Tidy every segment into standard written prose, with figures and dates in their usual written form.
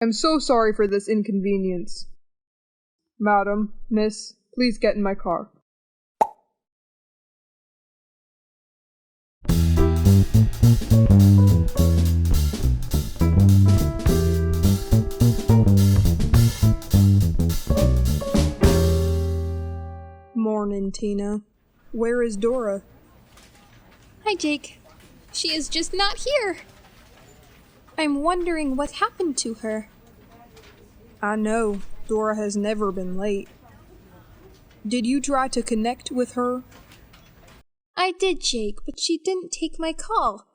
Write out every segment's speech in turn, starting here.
I'm so sorry for this inconvenience. Madam, miss, please get in my car. Morning, Tina. Where is Dora? Hi, Jake. She is just not here. I'm wondering what happened to her. I know, Dora has never been late. Did you try to connect with her? I did, Jake, but she didn't take my call.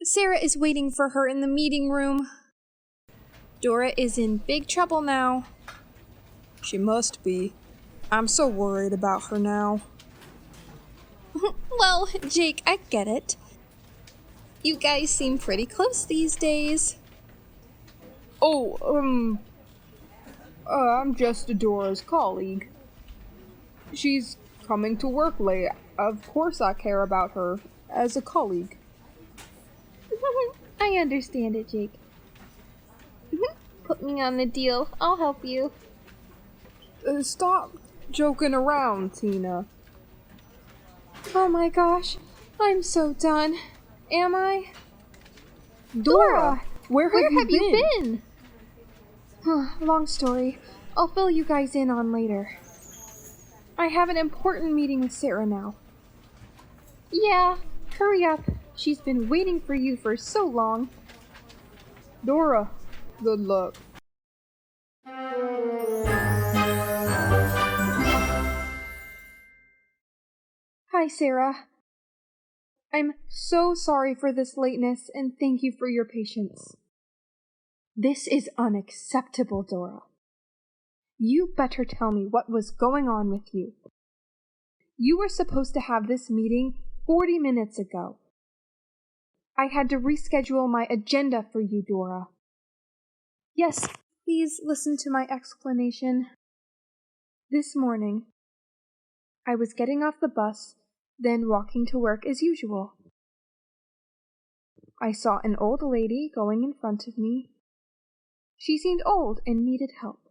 Sarah is waiting for her in the meeting room. Dora is in big trouble now. She must be. I'm so worried about her now. Well, Jake, I get it. You guys seem pretty close these days. I'm just Dora's colleague. She's coming to work late. Of course I care about her as a colleague. I understand it, Jake. Put me on the deal. I'll help you. Stop joking around, Tina. Oh my gosh, I'm so done. Am I? Dora, where have you been? Long story. I'll fill you guys in on later. I have an important meeting with Sarah now. Yeah, hurry up. She's been waiting for you for so long. Dora, good luck. Hi, Sarah. I'm so sorry for this lateness and thank you for your patience. This is unacceptable, Dora. You better tell me what was going on with you. You were supposed to have this meeting 40 minutes ago. I had to reschedule my agenda for you, Dora. Yes, please listen to my explanation. This morning, I was getting off the bus, then walking to work as usual. I saw an old lady going in front of me. She seemed old and needed help.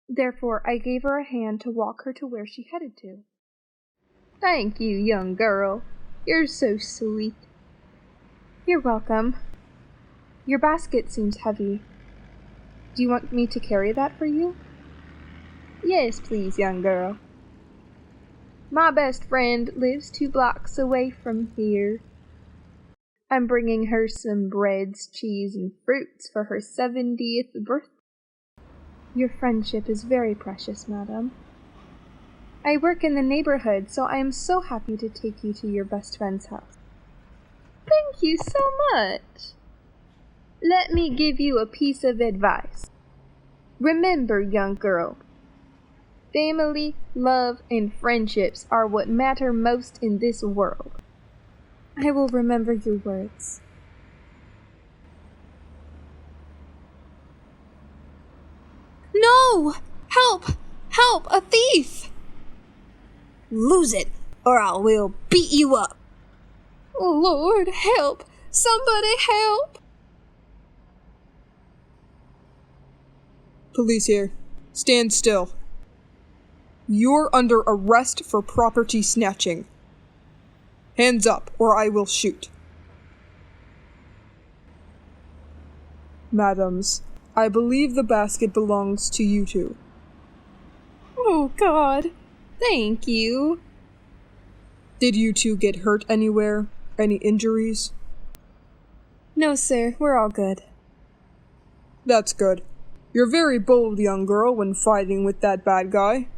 Therefore, I gave her a hand to walk her to where she headed to. Thank you, young girl. You're so sweet. You're welcome. Your basket seems heavy. Do you want me to carry that for you? Yes, please, young girl. My best friend lives 2 blocks away from here. I'm bringing her some breads, cheese, and fruits for her 70th birthday. Your friendship is very precious, madam. I work in the neighborhood, so I am so happy to take you to your best friend's house. Thank you so much. Let me give you a piece of advice. Remember, young girl, family, love, and friendships are what matter most in this world. I will remember your words. No! Help! Help! A thief! Lose it, or I will beat you up. Oh, Lord, help! Somebody help! Police here. Stand still. You're under arrest for property snatching. Hands up, or I will shoot. Madams, I believe the basket belongs to you two. Oh, God. Thank you. Did you two get hurt anywhere? Any injuries? No, sir. We're all good. That's good. You're very bold, young girl, when fighting with that bad guy.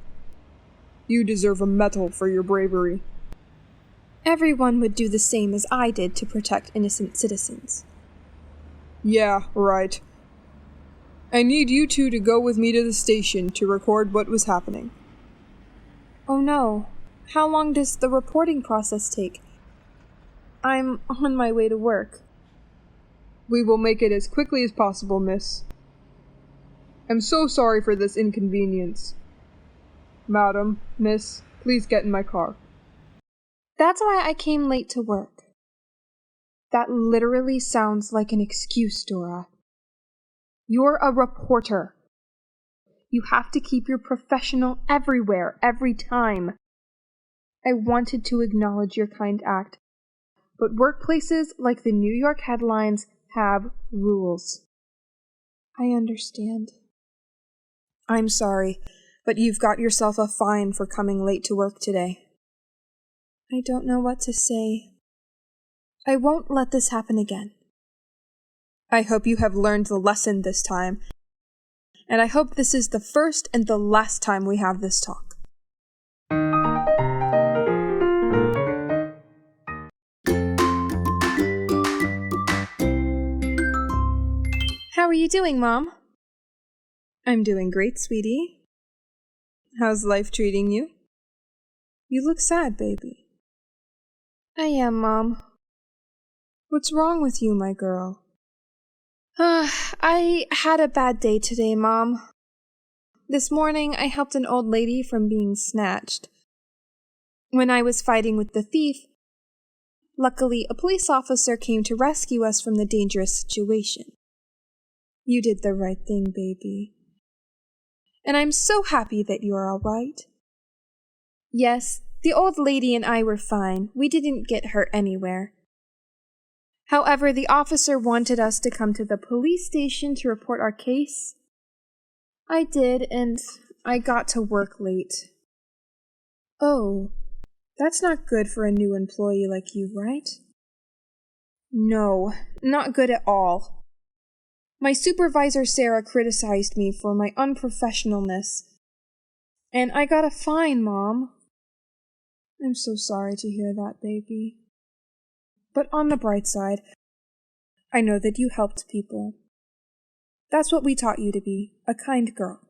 You deserve a medal for your bravery. Everyone would do the same as I did to protect innocent citizens. Yeah, right. I need you two to go with me to the station to record what was happening. Oh no. How long does the reporting process take? I'm on my way to work. We will make it as quickly as possible, miss. I'm so sorry for this inconvenience. Madam, miss, please get in my car. That's why I came late to work. That literally sounds like an excuse, Dora. You're a reporter. You have to keep your professional everywhere, every time. I wanted to acknowledge your kind act, but workplaces like the New York headlines have rules. I understand. I'm sorry, but you've got yourself a fine for coming late to work today. I don't know what to say. I won't let this happen again. I hope you have learned the lesson this time, and I hope this is the first and the last time we have this talk. How are you doing, Mom? I'm doing great, sweetie. How's life treating you? You look sad, baby. I am, Mom. What's wrong with you, my girl? I had a bad day today, Mom. This morning, I helped an old lady from being snatched. When I was fighting with the thief, luckily a police officer came to rescue us from the dangerous situation. You did the right thing, baby. And I'm so happy that you're all right. Yes, the old lady and I were fine. We didn't get hurt anywhere. However, the officer wanted us to come to the police station to report our case. I did, and I got to work late. Oh, that's not good for a new employee like you, right? No, not good at all. My supervisor Sarah criticized me for my unprofessionalness, and I got a fine, Mom. I'm so sorry to hear that, baby. But on the bright side, I know that you helped people. That's what we taught you to be, a kind girl.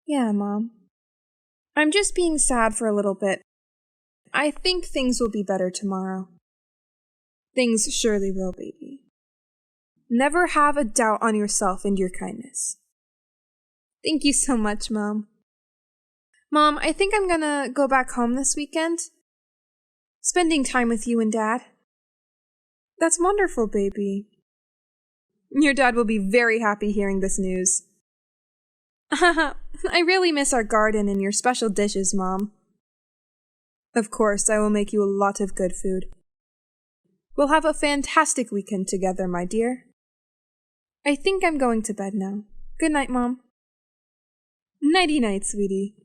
Yeah, Mom. I'm just being sad for a little bit. I think things will be better tomorrow. Things surely will, baby. Never have a doubt on yourself and your kindness. Thank you so much, Mom. Mom, I think I'm gonna go back home this weekend. Spending time with you and Dad. That's wonderful, baby. Your dad will be very happy hearing this news. I really miss our garden and your special dishes, Mom. Of course, I will make you a lot of good food. We'll have a fantastic weekend together, my dear. I think I'm going to bed now. Good night, Mom. Nighty-night, sweetie.